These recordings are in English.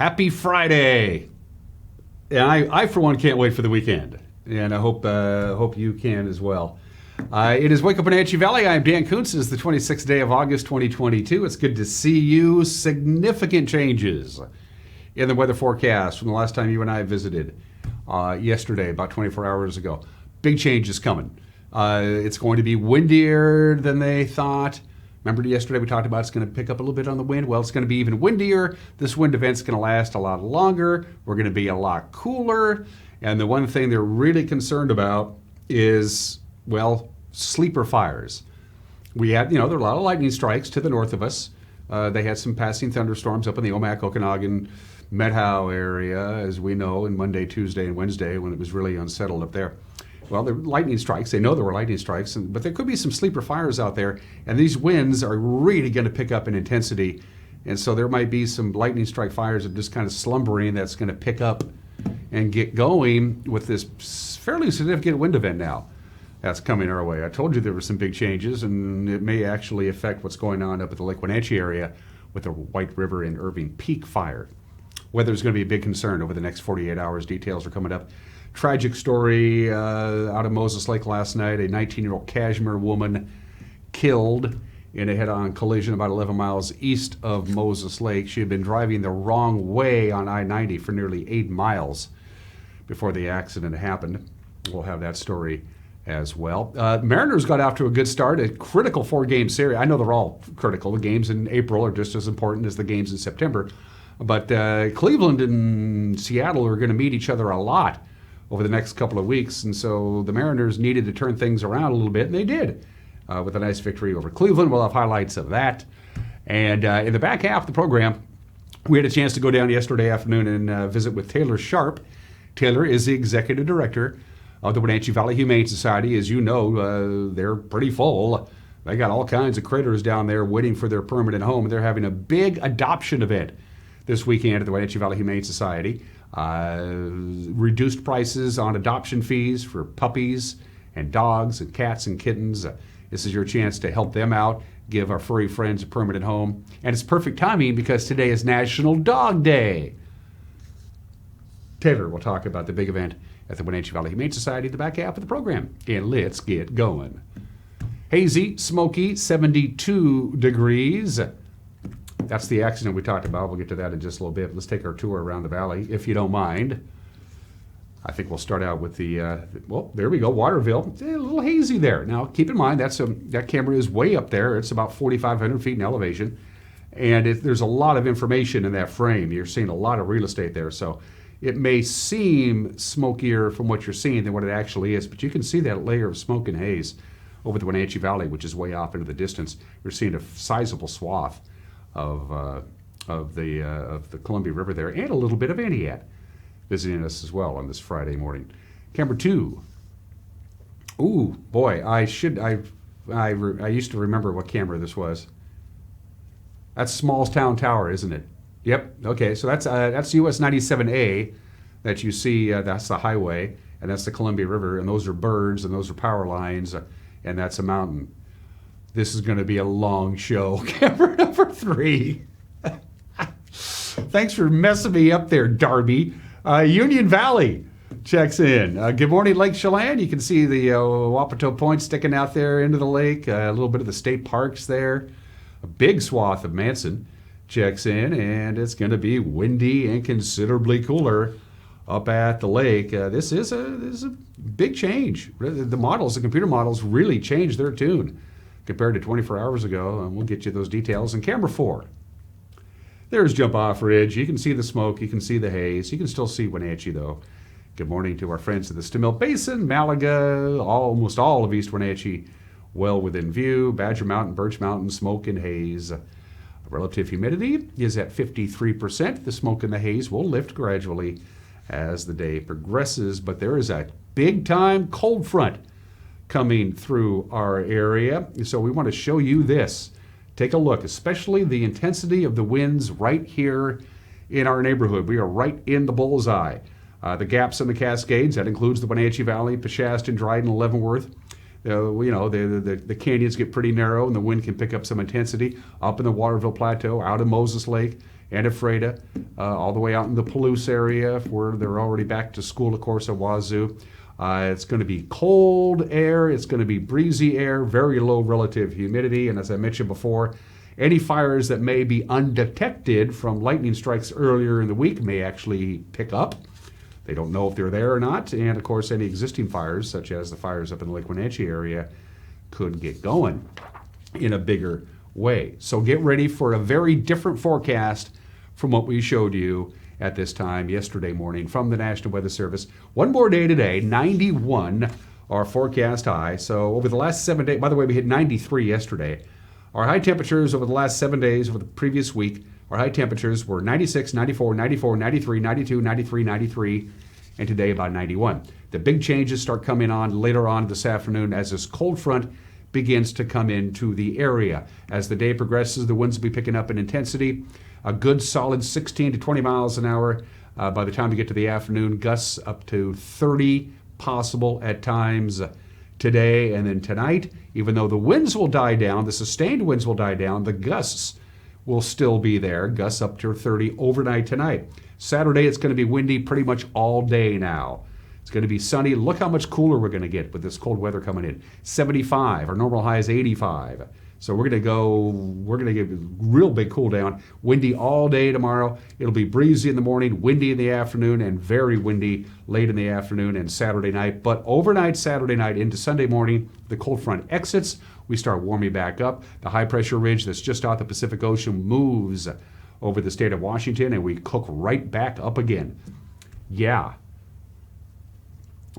Happy Friday. And I for one, can't wait for the weekend. And I hope you can as well. It is Wake Up Wenatchee Valley. I'm Dan Kuntz. It is the 26th day of August, 2022. It's good to see you. Significant changes in the weather forecast from the last time you and I visited yesterday, about 24 hours ago. Big changes coming. It's going to be windier than they thought. Remember yesterday we talked about it's going to pick up a little bit on the wind? Well, it's going to be even windier. This wind event's going to last a lot longer. We're going to be a lot cooler. And the one thing they're really concerned about is, well, sleeper fires. We had, there were a lot of lightning strikes to the north of us. They had some passing thunderstorms up in the Omak, Okanagan, Methow area, as we know, in Monday, Tuesday, and Wednesday when it was really unsettled up there. Well, there were lightning strikes. They know there were lightning strikes, but there could be some sleeper fires out there, and these winds are really going to pick up in intensity, and so there might be some lightning strike fires that are just kind of slumbering that's going to pick up and get going with this fairly significant wind event now that's coming our way. I told you there were some big changes, and it may actually affect what's going on up at the Lake Wenatchee area with the White River and Irving Peak fire. Weather is going to be a big concern over the next 48 hours. Details are coming up. Tragic story out of Moses Lake last night. A 19-year-old Kashmir woman killed in a head-on collision about 11 miles east of Moses Lake. She had been driving the wrong way on I-90 for nearly 8 miles before the accident happened. We'll have that story as well. Mariners got off to a good start, a critical 4-game series. I know they're all critical. The games in April are just as important as the games in September. But Cleveland and Seattle are going to meet each other a lot over the next couple of weeks, and so the Mariners needed to turn things around a little bit, and they did with a nice victory over Cleveland. We'll have highlights of that. And in the back half of the program, we had a chance to go down yesterday afternoon and visit with Taylor Sharp. Taylor is the executive director of the Wenatchee Valley Humane Society. As you know, they're pretty full. They got all kinds of critters down there waiting for their permanent home, and they're having a big adoption event this weekend at the Wenatchee Valley Humane Society. Reduced prices on adoption fees for puppies and dogs and cats and kittens. This is your chance to help them out, give our furry friends a permanent home. And it's perfect timing because today is National Dog Day. Taylor will talk about the big event at the Wenatchee Valley Humane Society at the back half of the program. And let's get going. Hazy, smoky, 72 degrees. That's the accident we talked about. We'll get to that in just a little bit. Let's take our tour around the valley, if you don't mind. I think we'll start out with well, there we go, Waterville. A little hazy there. Now, keep in mind, that camera is way up there. It's about 4,500 feet in elevation. And there's a lot of information in that frame. You're seeing a lot of real estate there. So it may seem smokier from what you're seeing than what it actually is. But you can see that layer of smoke and haze over the Wenatchee Valley, which is way off into the distance. You're seeing a sizable swath of the Columbia River there, and a little bit of Aniat visiting us as well on this Friday morning. Camera 2. Ooh, boy, I used to remember what camera this was. That's Smallstown Tower, isn't it? Yep. Okay, so that's US 97A that you see. That's the highway, and that's the Columbia River, and those are birds, and those are power lines, and that's a mountain. This is going to be a long show. Camera number 3. Thanks for messing me up there, Darby. Union Valley checks in. Good morning, Lake Chelan. You can see the Wapato Point sticking out there into the lake. A little bit of the state parks there. A big swath of Manson checks in, and it's going to be windy and considerably cooler up at the lake. This is a big change. The computer models really changed their tune compared to 24 hours ago, and we'll get you those details. And camera 4. There's Jump Off Ridge. You can see the smoke. You can see the haze. You can still see Wenatchee, though. Good morning to our friends of the Stimmill Basin, Malaga, almost all of East Wenatchee, well within view. Badger Mountain, Birch Mountain, smoke and haze. Relative humidity is at 53%. The smoke and the haze will lift gradually as the day progresses, but there is a big-time cold front coming through our area. So we want to show you this. Take a look, especially the intensity of the winds right here in our neighborhood. We are right in the bullseye. The gaps in the Cascades, that includes the Wenatchee Valley, Peshastin, Dryden, Leavenworth. The canyons get pretty narrow and the wind can pick up some intensity. Up in the Waterville Plateau, out in Moses Lake, and Ephrata, all the way out in the Palouse area where they're already back to school, of course, at Wazoo. It's going to be cold air. It's going to be breezy air, very low relative humidity. And as I mentioned before, any fires that may be undetected from lightning strikes earlier in the week may actually pick up. They don't know if they're there or not. And, of course, any existing fires, such as the fires up in the Lake Wenatchee area, could get going in a bigger way. So get ready for a very different forecast from what we showed you at this time yesterday morning from the National Weather Service. One more day today, 91, our forecast high. So over the last 7 days, by the way, we hit 93 yesterday. Our high temperatures over the last 7 days, over the previous week, our high temperatures were 96, 94, 94, 93, 92, 93, 93, and today about 91. The big changes start coming on later on this afternoon as this cold front begins to come into the area. As the day progresses, the winds will be picking up in intensity. A good solid 16 to 20 miles an hour by the time we get to the afternoon. Gusts up to 30 possible at times today. And then tonight, even though the winds will die down, the sustained winds will die down, the gusts will still be there. Gusts up to 30 overnight tonight. Saturday, it's going to be windy pretty much all day now. It's going to be sunny. Look how much cooler we're going to get with this cold weather coming in. 75. Our normal high is 85. So we're going to get a real big cool down. Windy all day tomorrow. It'll be breezy in the morning, windy in the afternoon, and very windy late in the afternoon and Saturday night. But overnight, Saturday night into Sunday morning, the cold front exits. We start warming back up. The high pressure ridge that's just off the Pacific Ocean moves over the state of Washington, and we cook right back up again. Yeah.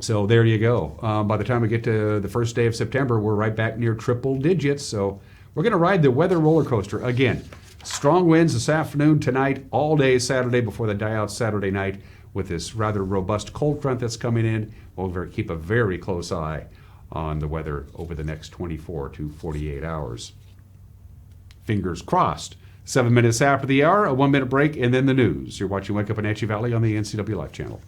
So there you go. By the time we get to the first day of September, we're right back near triple digits. So we're going to ride the weather roller coaster again. Strong winds this afternoon, tonight, all day Saturday before they die out Saturday night with this rather robust cold front that's coming in. We'll keep a very close eye on the weather over the next 24 to 48 hours. Fingers crossed. 7 minutes after the hour, a 1 minute break, and then the news. You're watching Wake Up Wenatchee Valley on the NCW Life Channel.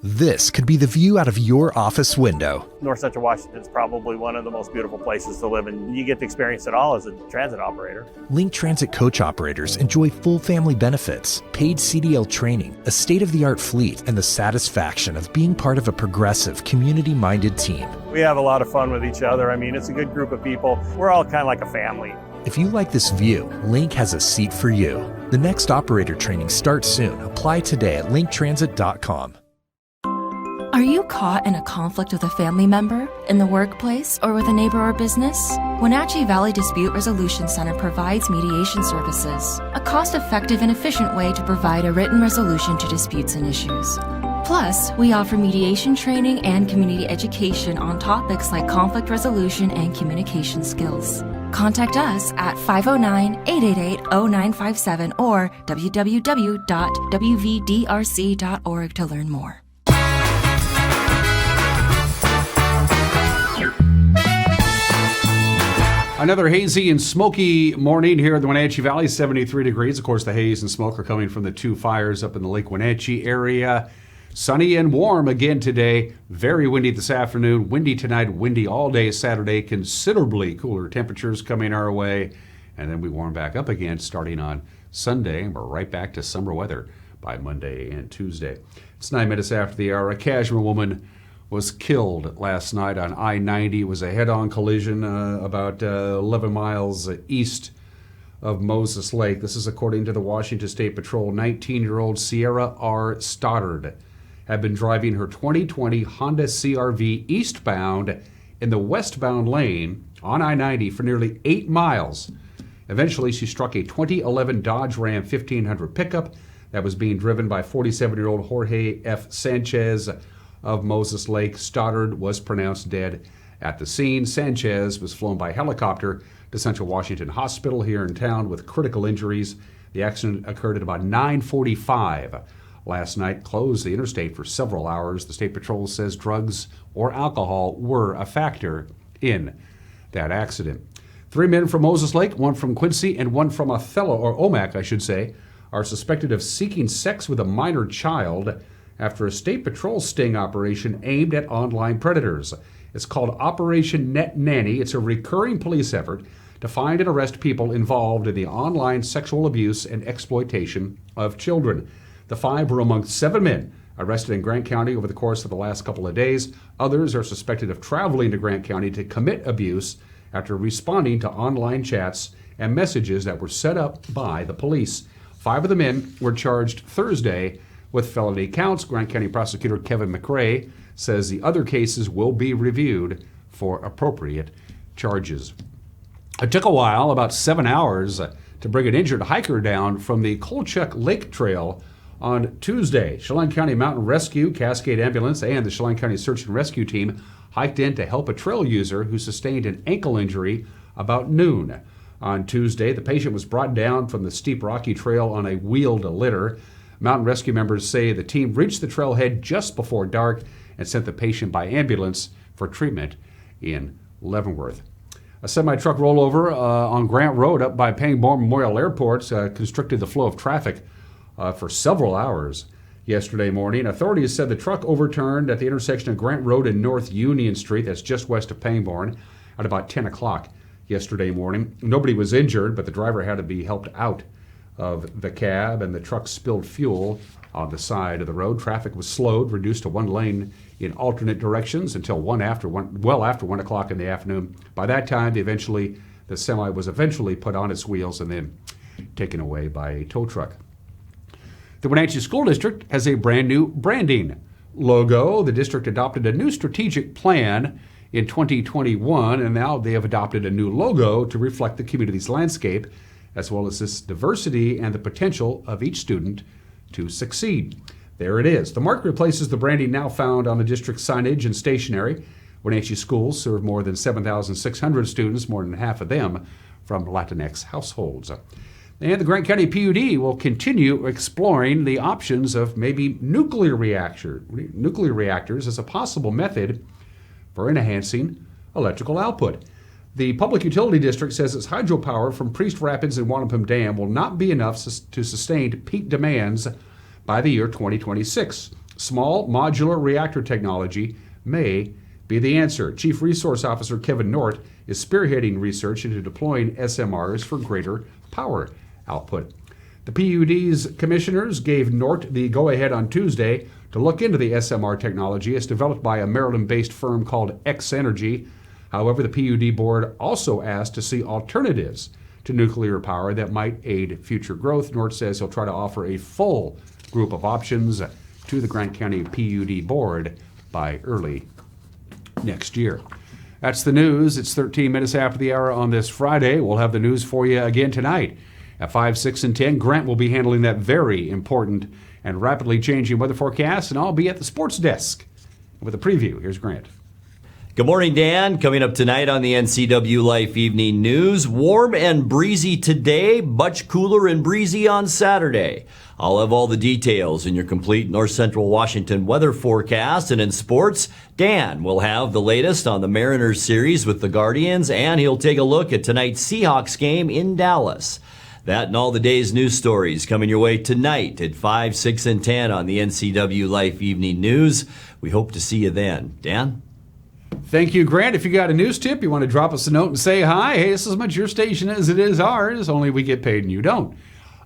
This could be the view out of your office window. North Central Washington is probably one of the most beautiful places to live, and you get to experience it all as a transit operator. Link Transit coach operators enjoy full family benefits, paid CDL training, a state-of-the-art fleet, and the satisfaction of being part of a progressive, community-minded team. We have a lot of fun with each other. I mean, it's a good group of people. We're all kind of like a family. If you like this view, Link has a seat for you. The next operator training starts soon. Apply today at linktransit.com. Are you caught in a conflict with a family member, in the workplace, or with a neighbor or business? Wenatchee Valley Dispute Resolution Center provides mediation services, a cost-effective and efficient way to provide a written resolution to disputes and issues. Plus, we offer mediation training and community education on topics like conflict resolution and communication skills. Contact us at 509-888-0957 or www.wvdrc.org to learn more. Another hazy and smoky morning here in the Wenatchee Valley, 73 degrees. Of course, the haze and smoke are coming from the two fires up in the Lake Wenatchee area. Sunny and warm again today. Very windy this afternoon. Windy tonight, windy all day Saturday. Considerably cooler temperatures coming our way. And then we warm back up again starting on Sunday. And we're right back to summer weather by Monday and Tuesday. It's 9 minutes after the hour. A Cashmere woman was killed last night on I-90. It was a head-on collision about 11 miles east of Moses Lake. This is according to the Washington State Patrol. 19-year-old Sierra R. Stoddard had been driving her 2020 Honda CR-V eastbound in the westbound lane on I-90 for nearly 8 miles. Eventually, she struck a 2011 Dodge Ram 1500 pickup that was being driven by 47-year-old Jorge F. Sanchez of Moses Lake. Stoddard was pronounced dead at the scene. Sanchez was flown by helicopter to Central Washington Hospital here in town with critical injuries. The accident occurred at about 9:45 last night, closed the interstate for several hours. The State Patrol says drugs or alcohol were a factor in that accident. 3 men from Moses Lake, one from Quincy and one from Othello, or Omak, I should say, are suspected of seeking sex with a minor child after a State Patrol sting operation aimed at online predators. It's called Operation Net Nanny. It's a recurring police effort to find and arrest people involved in the online sexual abuse and exploitation of children. The 5 were among 7 men arrested in Grant County over the course of the last couple of days. Others are suspected of traveling to Grant County to commit abuse after responding to online chats and messages that were set up by the police. 5 of the men were charged Thursday with felony counts. Grant County Prosecutor Kevin McRae says the other cases will be reviewed for appropriate charges. It took a while, about 7 hours, to bring an injured hiker down from the Kolchak Lake Trail on Tuesday. Chelan County Mountain Rescue, Cascade Ambulance, and the Chelan County Search and Rescue Team hiked in to help a trail user who sustained an ankle injury about noon. On Tuesday, the patient was brought down from the steep rocky trail on a wheeled litter. Mountain rescue members say the team reached the trailhead just before dark and sent the patient by ambulance for treatment in Leavenworth. A semi-truck rollover on Grant Road up by Pangborn Memorial Airport constricted the flow of traffic for several hours yesterday morning. Authorities said the truck overturned at the intersection of Grant Road and North Union Street, that's just west of Pangborn, at about 10 o'clock yesterday morning. Nobody was injured, but the driver had to be helped out of the cab, and the truck spilled fuel on the side of the road. Traffic was slowed, reduced to 1 lane in alternate directions until well after 1 o'clock in the afternoon. By that time, the semi was eventually put on its wheels and then taken away by a tow truck. The Wenatchee School District has a brand new branding logo. The district adopted a new strategic plan in 2021, and now they have adopted a new logo to reflect the community's landscape, as well as its diversity and the potential of each student to succeed. There it is. The mark replaces the branding now found on the district's signage and stationery. Wenatchee schools serve more than 7,600 students, more than half of them from Latinx households. And the Grant County PUD will continue exploring the options of maybe nuclear reactors as a possible method for enhancing electrical output. The Public Utility District says its hydropower from Priest Rapids and Wampum Dam will not be enough to sustain peak demands by the year 2026. Small modular reactor technology may be the answer. Chief Resource Officer Kevin Nort is spearheading research into deploying SMRs for greater power output. The PUD's commissioners gave Nort the go-ahead on Tuesday to look into the SMR technology. It's developed by a Maryland-based firm called X Energy. However, the PUD board also asked to see alternatives to nuclear power that might aid future growth. Nort says he'll try to offer a full group of options to the Grant County PUD board by early next year. That's the news. It's 13 minutes after the hour on this Friday. We'll have the news for you again tonight at 5, 6, and 10. Grant will be handling that very important and rapidly changing weather forecast, and I'll be at the sports desk with a preview. Here's Grant. Good morning, Dan. Coming up tonight on the NCW Life Evening News, warm and breezy today, much cooler and breezy on Saturday. I'll have all the details in your complete North Central Washington weather forecast. And in sports, Dan will have the latest on the Mariners series with the Guardians, and he'll take a look at tonight's Seahawks game in Dallas. That and all the day's news stories coming your way tonight at 5, 6, and 10 on the NCW Life Evening News. We hope to see you then. Dan? Thank you, Grant. If you got a news tip, you want to drop us a note and say hi. Hey, this is as much your station as it is ours, only we get paid and you don't.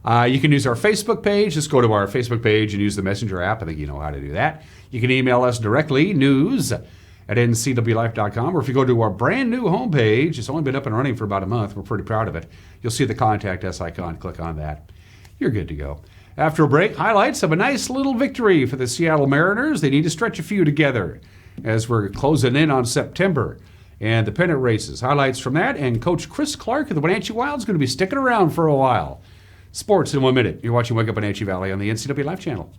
You can use our Facebook page. Just go to our Facebook page and use the Messenger app. I think you know how to do that. You can email us directly, news@ncwlife.com, or if you go to our brand new homepage, it's only been up and running for about a month. We're pretty proud of it. You'll see the Contact Us icon. Click on that. You're good to go. After a break, highlights of a nice little victory for the Seattle Mariners. They need to stretch a few together as we're closing in on September. And the pennant races. Highlights from that. And Coach Chris Clark of the Wenatchee Wild is going to be sticking around for a while. Sports in 1 minute. You're watching Wake Up Wenatchee Valley on the NCW Life channel.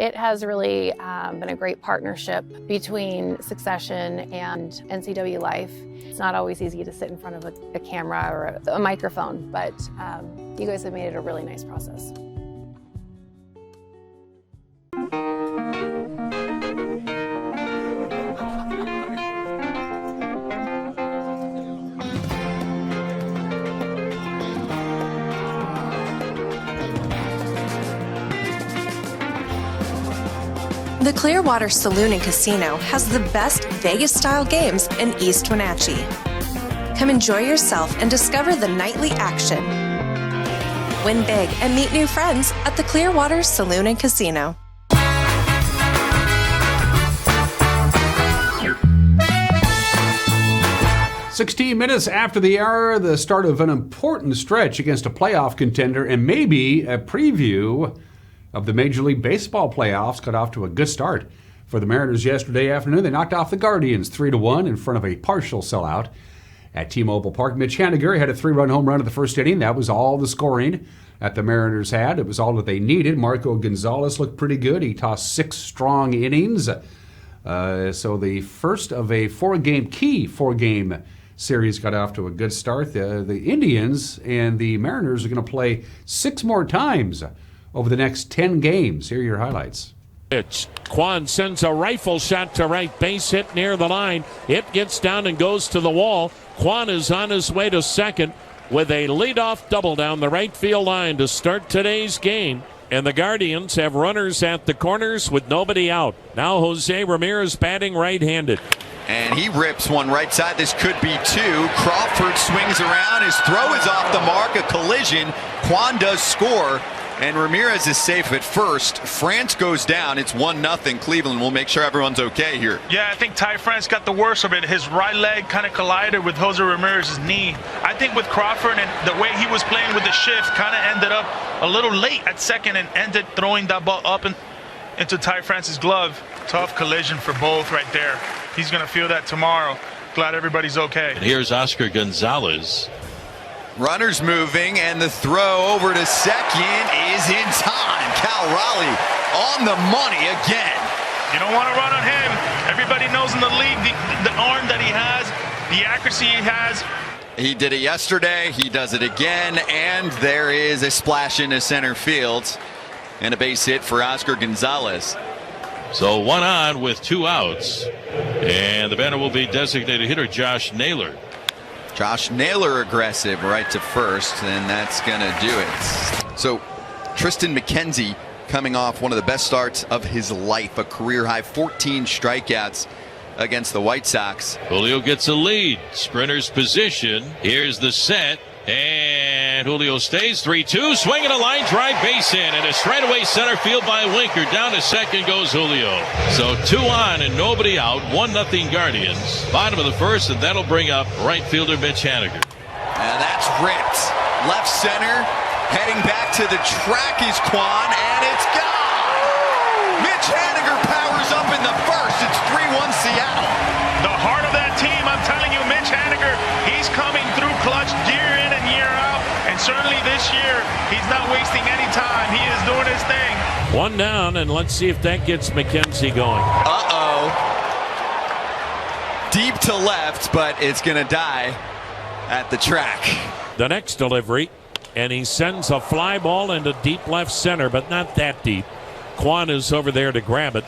It has really been a great partnership between Succession and NCW Life. It's not always easy to sit in front of a camera or a microphone, but you guys have made it a really nice process. The Clearwater Saloon and Casino has the best Vegas-style games in East Wenatchee. Come enjoy yourself and discover the nightly action. Win big and meet new friends at the Clearwater Saloon and Casino. "16 minutes after the hour, the start of an important stretch against a playoff contender and maybe a preview of the Major League Baseball playoffs. Got off to a good start for the Mariners yesterday afternoon. They knocked off the Guardians 3-1 in front of a partial sellout at T-Mobile Park. Mitch Haniger had a 3-run home run in the first inning. That was all the scoring that the Mariners had. It was all that they needed. Marco Gonzalez looked pretty good. He tossed 6 strong innings. So the first of a four-game series got off to a good start. The Indians and the Mariners are going to play 6 more times over the next 10 games. Here are your highlights. Quan sends a rifle shot to right base, hit near the line. It gets down and goes to the wall. Quan is on his way to second with a leadoff double down the right field line to start today's game. And the Guardians have runners at the corners with nobody out. Now Jose Ramirez batting right-handed. And he rips one right side. This could be 2. Crawford swings around. His throw is off the mark. A collision. Quan does score. And Ramirez is safe at first. France goes down. It's 1-0 Cleveland. We'll make sure everyone's okay here. Yeah, I think Ty France got the worst of it. His right leg kind of collided with Jose Ramirez's knee. I think with Crawford and the way he was playing with the shift, kind of ended up a little late at second and ended throwing that ball up into Ty France's glove. Tough collision for both right there. He's going to feel that tomorrow. Glad everybody's okay. And here's Oscar Gonzalez. Runners moving, and the throw over to second is in time. Cal Raleigh on the money again. You don't want to run on him. Everybody knows in the league the arm that he has, the accuracy he has. He did it yesterday. He does it again, and there is a splash into center field and a base hit for Oscar Gonzalez. So 1 on with 2 outs, and the batter will be designated hitter Josh Naylor. Josh Naylor aggressive right to first, and that's going to do it. So Tristan McKenzie coming off one of the best starts of his life, a career-high 14 strikeouts against the White Sox. Julio gets a lead. Sprinter's position. Here's the set. And Julio stays 3-2. Swinging a line drive base in. And a straightaway center field by Winker. Down to second goes Julio. So 2 on and nobody out. 1-0 Guardians. Bottom of the first, and that'll bring up right fielder Mitch Haniger. And that's ripped. Left center. Heading back to the track is Quan, and it's gone. Mitch Haniger powers up in the first. It's 3-1 Seattle. The heart of that team, I'm telling you, Mitch Haniger, he's coming through clutch year in and year out. And certainly this year, he's not wasting any time. He is doing his thing. 1 down, and let's see if that gets McKenzie going. Uh-oh. Deep to left, but it's going to die at the track. The next delivery, and he sends a fly ball into deep left center, but not that deep. Quan is over there to grab it,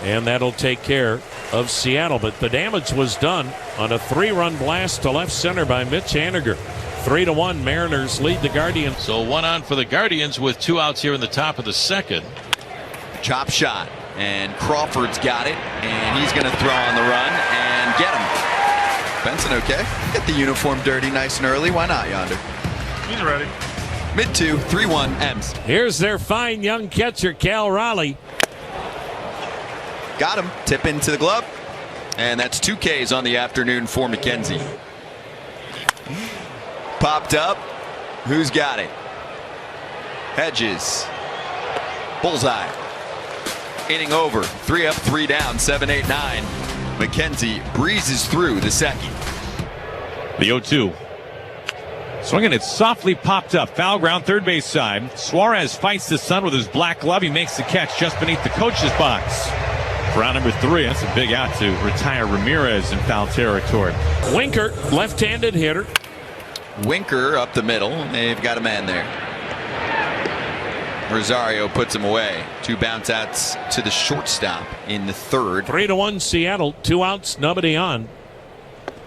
and that'll take care of Seattle. But the damage was done on a 3-run blast to left center by Mitch Haniger. 3-1 Mariners lead the Guardians. So 1 on for the Guardians with 2 outs here in the top of the second. Chop shot, and Crawford's got it, and he's going to throw on the run and get him. Benson okay? Get the uniform dirty nice and early. Why not, Yonder? He's ready. Mid-2, 3-1, M's. Here's their fine young catcher, Cal Raleigh. Got him. Tip into the glove. And that's 2 Ks on the afternoon for McKenzie. Popped up. Who's got it? Hedges. Bullseye. Inning over. 3 up, 3 down, 7-8-9. McKenzie breezes through the second. The 0-2. Swinging it softly popped up. Foul ground, third base side. Suarez fights the sun with his black glove. He makes the catch just beneath the coach's box. Round number 3. That's a big out to retire Ramirez in foul territory. Winker, left-handed hitter. Winker up the middle. They've got a man there. Rosario puts him away. 2 bounce outs to the shortstop in the third. 3-1 Seattle. 2 outs, nobody on.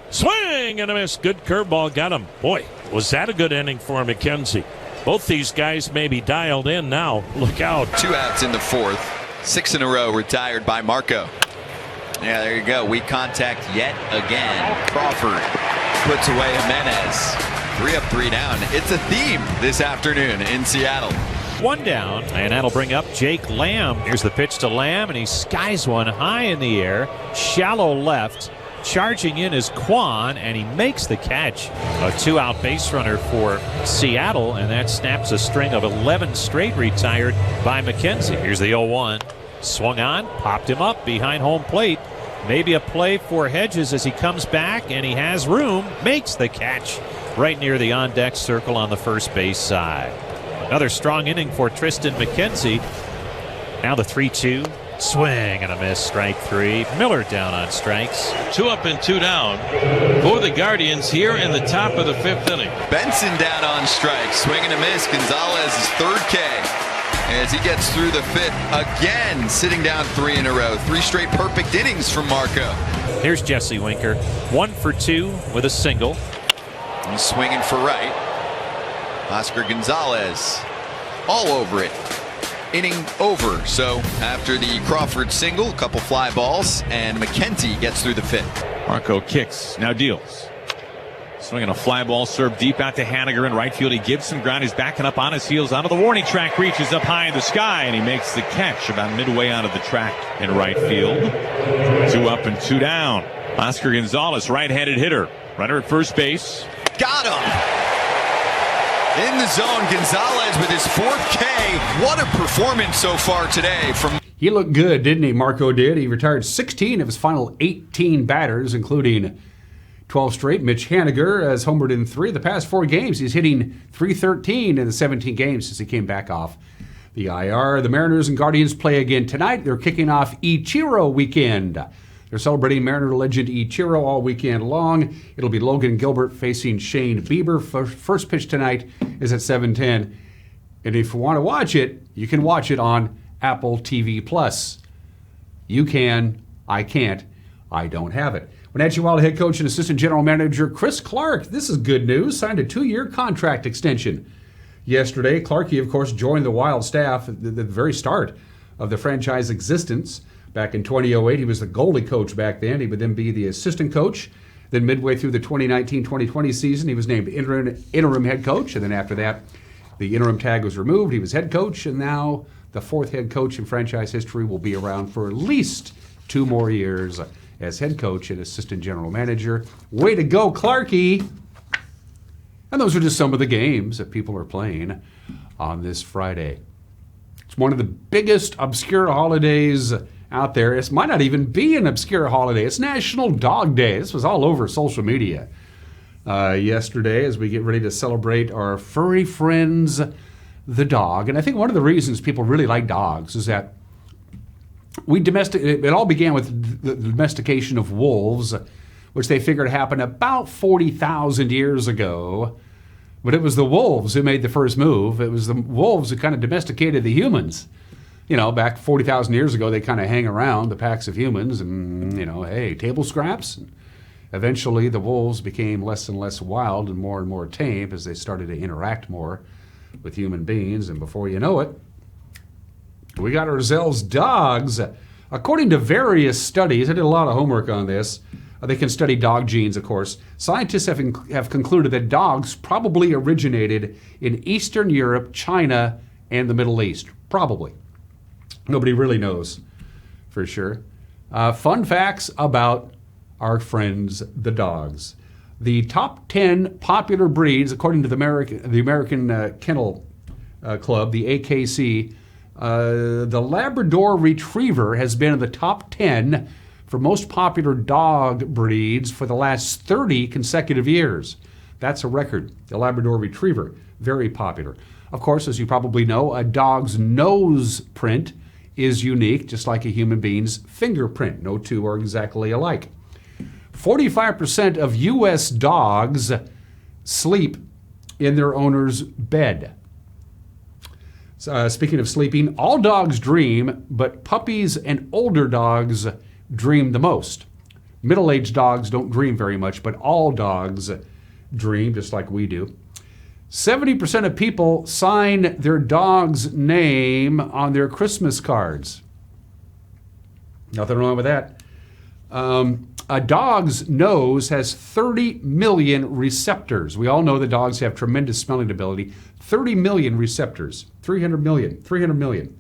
Swing and a miss. Good curveball, got him. Boy, was that a good inning for McKenzie. Both these guys may be dialed in now. Look out. 2 outs in the fourth. 6 in a row retired by Marco. Yeah, there you go. Weak contact yet again. Crawford puts away Jimenez. 3 up, 3 down. It's a theme this afternoon in Seattle. 1 down, and that'll bring up Jake Lamb. Here's the pitch to Lamb, and he skies one high in the air. Shallow left. Charging in is Quan, and he makes the catch. A 2-out base runner for Seattle, and that snaps a string of 11 straight retired by McKenzie. Here's the 0-1. Swung on, popped him up behind home plate. Maybe a play for Hedges as he comes back, and he has room. Makes the catch right near the on-deck circle on the first base side. Another strong inning for Tristan McKenzie. Now the 3-2. Swing and a miss, strike 3. Miller down on strikes. 2 up and 2 down for the Guardians here in the top of the 5th inning. Benson down on strikes. Swing and a miss. Gonzalez is 3rd K as he gets through the 5th again, sitting down 3 in a row. 3 straight perfect innings from Marco. Here's Jesse Winker. 1 for 2 with a single. He's swinging for right. Oscar Gonzalez all over it. Inning over. So after the Crawford single, a couple fly balls, and McKenzie gets through the 5th. Marco kicks, now deals. Swinging a fly ball, served deep out to Haniger in right field. He gives some ground. He's backing up on his heels onto the warning track, reaches up high in the sky, and he makes the catch about midway out of the track in right field. 2 up and 2 down. Oscar Gonzalez, right-handed hitter. Runner at first base. Got him! In the zone, Gonzalez with his 4th K. What a performance so far today from... He looked good, didn't he? Marco did. He retired 16 of his final 18 batters, including 12 straight. Mitch Haniger has homered in 3 of the past 4 games. He's hitting .313 in the 17 games since he came back off the IR. The Mariners and Guardians play again tonight. They're kicking off Ichiro weekend. They're celebrating Mariner legend Ichiro all weekend long. It'll be Logan Gilbert facing Shane Bieber. First pitch tonight is at 7:10. And if you want to watch it, you can watch it on Apple TV+. You can. I can't. I don't have it. Wenatchee Wild head coach and assistant general manager Chris Clark. This is good news. Signed a 2-year contract extension yesterday. Clarkey, of course, joined the Wild staff at the very start of the franchise existence. Back in 2008, he was the goalie coach back then. He would then be the assistant coach. Then midway through the 2019-2020 season, he was named interim head coach. And then after that, the interim tag was removed. He was head coach. And now the 4th head coach in franchise history will be around for at least 2 more years as head coach and assistant general manager. Way to go, Clarkey! And those are just some of the games that people are playing on this Friday. It's one of the biggest obscure holidays out there. It might not even be an obscure holiday. It's National Dog Day. This was all over social media yesterday as we get ready to celebrate our furry friends, the dog. And I think one of the reasons people really like dogs is that it all began with the domestication of wolves, which they figured happened about 40,000 years ago. But it was the wolves who made the first move. It was the wolves who kind of domesticated the humans. You know, back 40,000 years ago, they kind of hang around, the packs of humans, and, hey, table scraps. And eventually, the wolves became less and less wild and more tame as they started to interact more with human beings. And before you know it, we got ourselves dogs. According to various studies, I did a lot of homework on this. They can study dog genes, of course. Scientists have concluded that dogs probably originated in Eastern Europe, China, and the Middle East. Probably. Nobody really knows for sure. Fun facts about our friends, the dogs. The top 10 popular breeds, according to the American Kennel Club, the AKC, the Labrador Retriever has been in the top 10 for most popular dog breeds for the last 30 consecutive years. That's a record. The Labrador Retriever, very popular. Of course, as you probably know, a dog's nose print is unique, just like a human being's fingerprint. No two are exactly alike. 45% of U.S. dogs sleep in their owner's bed. Speaking of sleeping, all dogs dream, but puppies and older dogs dream the most. Middle-aged dogs don't dream very much, but all dogs dream, just like we do. 70% of people sign their dog's name on their Christmas cards. Nothing wrong with that. A dog's nose has 30 million receptors. We all know that dogs have tremendous smelling ability. 30 million receptors. 300 million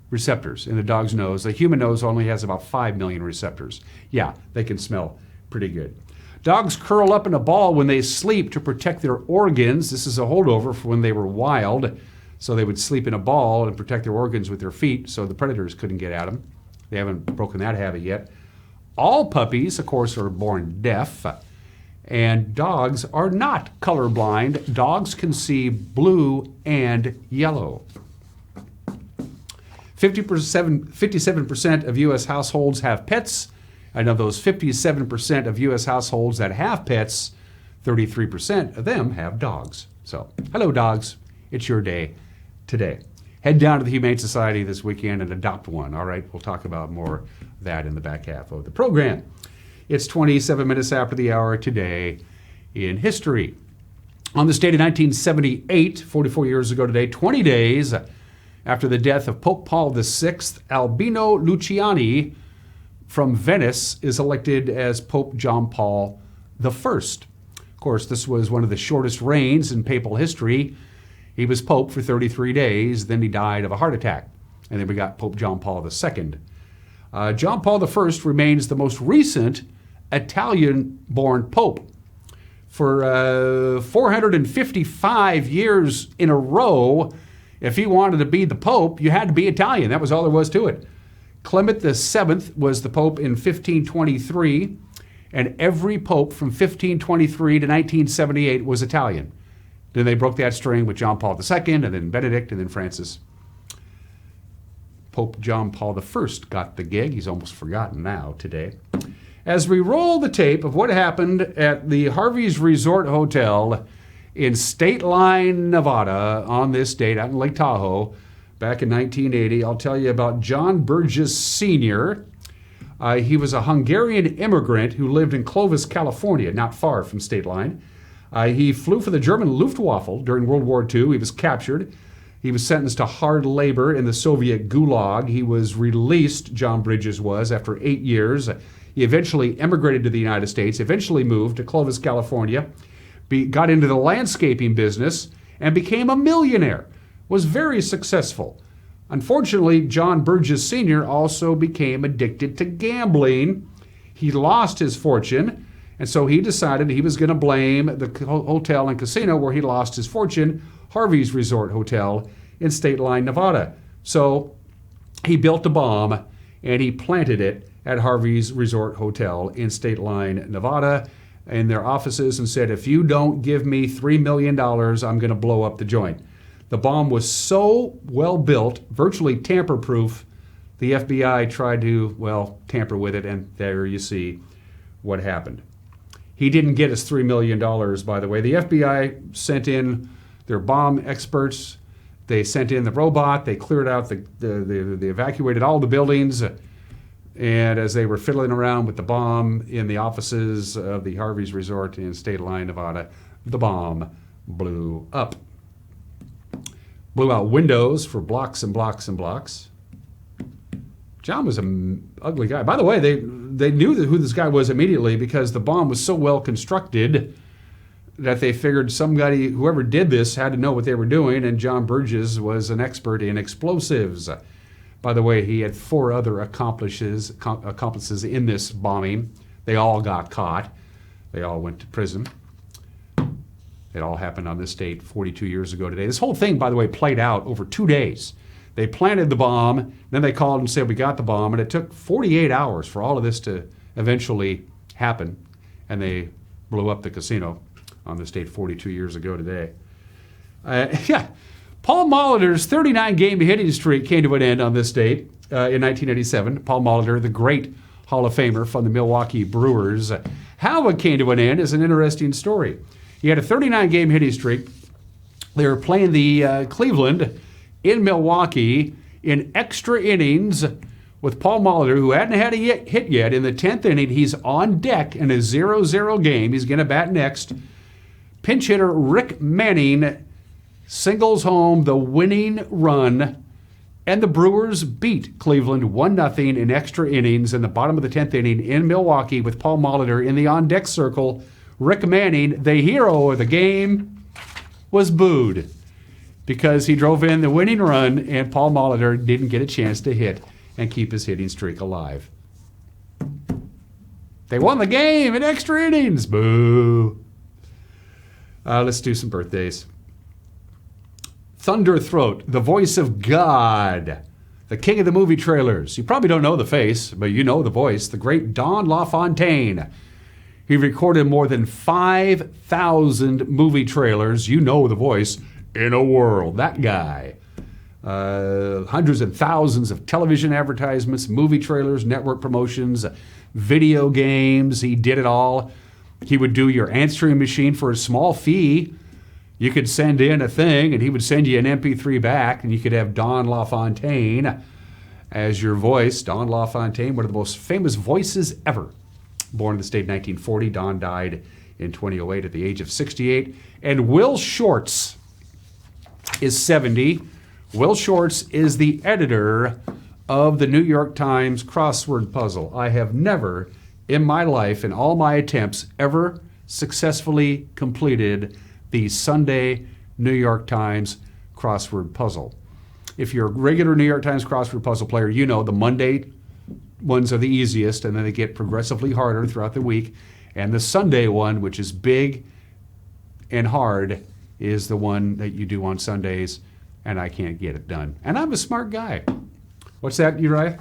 receptors in the dog's nose. The human nose only has about 5 million receptors. Yeah, they can smell pretty good. Dogs curl up in a ball when they sleep to protect their organs. This is a holdover from when they were wild. So they would sleep in a ball and protect their organs with their feet so the predators couldn't get at them. They haven't broken that habit yet. All puppies, of course, are born deaf. And dogs are not colorblind. Dogs can see blue and yellow. 57% of U.S. households have pets. And of those 57% of U.S. households that have pets, 33% of them have dogs. So, hello, dogs. It's your day today. Head down to the Humane Society this weekend and adopt one. All right, we'll talk about more of that in the back half of the program. It's 27 minutes after the hour today in history. On this date of 1978, 44 years ago today, 20 days after the death of Pope Paul VI, Albino Luciani from Venice is elected as Pope John Paul I. Of course, this was one of the shortest reigns in papal history. He was Pope for 33 days, then he died of a heart attack. And then we got Pope John Paul II. John Paul I remains the most recent Italian-born Pope. For 455 years in a row, if he wanted to be the Pope, you had to be Italian. That was all there was to it. Clement VII was the Pope in 1523, and every Pope from 1523 to 1978 was Italian. Then they broke that string with John Paul II, and then Benedict, and then Francis. Pope John Paul I got the gig. He's almost forgotten now today. As we roll the tape of what happened at the Harvey's Resort Hotel in State Line, Nevada, on this date out in Lake Tahoe, back in 1980, I'll tell you about John Burgess Sr. He was a Hungarian immigrant who lived in Clovis, California, not far from State Line. He flew for the German Luftwaffe during World War II. He was captured. He was sentenced to hard labor in the Soviet Gulag. He was released, John Bridges was, after 8 years. He eventually emigrated to the United States, eventually moved to Clovis, California, got into the landscaping business, and became a millionaire. Was very successful. Unfortunately, John Burgess Sr. also became addicted to gambling. He lost his fortune, and so he decided he was going to blame the hotel and casino where he lost his fortune, Harvey's Resort Hotel in State Line, Nevada. So he built a bomb and he planted it at Harvey's Resort Hotel in State Line, Nevada, in their offices, and said, if you don't give me $3 million, I'm going to blow up the joint. The bomb was so well built, virtually tamper-proof, the FBI tried to, tamper with it, and there you see what happened. He didn't get his $3 million, by the way. The FBI sent in their bomb experts. They sent in the robot. They cleared out they evacuated all the buildings. And as they were fiddling around with the bomb in the offices of the Harvey's Resort in State Line, Nevada, the bomb blew up. Blew out windows for blocks and blocks and blocks. John was an ugly guy. By the way, they knew who this guy was immediately because the bomb was so well constructed that they figured somebody, whoever did this, had to know what they were doing, and John Burgess was an expert in explosives. By the way, he had 4 other accomplices in this bombing. They all got caught. They all went to prison. It all happened on this date 42 years ago today. This whole thing, by the way, played out over 2 days. They planted the bomb, then they called and said, we got the bomb, and it took 48 hours for all of this to eventually happen, and they blew up the casino on this date 42 years ago today. Paul Molitor's 39-game hitting streak came to an end on this date in 1987. Paul Molitor, the great Hall of Famer from the Milwaukee Brewers. How it came to an end is an interesting story. He had a 39-game hitting streak. They were playing the Cleveland in Milwaukee in extra innings with Paul Molitor, who hadn't had a hit yet. In the 10th inning, he's on deck in a 0-0 game. He's going to bat next. Pinch hitter Rick Manning singles home the winning run, And the Brewers beat Cleveland 1-0 in extra innings in the bottom of the 10th inning in Milwaukee with Paul Molitor in the on-deck circle. Rick Manning, the hero of the game, was booed because he drove in the winning run and Paul Molitor didn't get a chance to hit and keep his hitting streak alive. They won the game in extra innings. Boo. Let's do some birthdays. Thunderthroat, the voice of God, the king of the movie trailers. You probably don't know the face, but you know the voice, the great Don LaFontaine. He recorded more than 5,000 movie trailers, you know the voice, in a world. That guy. Hundreds and thousands of television advertisements, movie trailers, network promotions, video games. He did it all. He would do your answering machine for a small fee. You could send in a thing, and he would send you an MP3 back, and you could have Don LaFontaine as your voice. Don LaFontaine, one of the most famous voices ever. Born in the state in 1940, Don died in 2008 at the age of 68. And Will Shortz is 70. Will Shortz is the editor of the New York Times crossword puzzle. I have never, in my life, in all my attempts, ever successfully completed the Sunday New York Times crossword puzzle. If you're a regular New York Times crossword puzzle player, you know the Monday ones are the easiest, and then they get progressively harder throughout the week. And the Sunday one, which is big and hard, is the one that you do on Sundays, and I can't get it done. And I'm a smart guy. What's that, Uriah?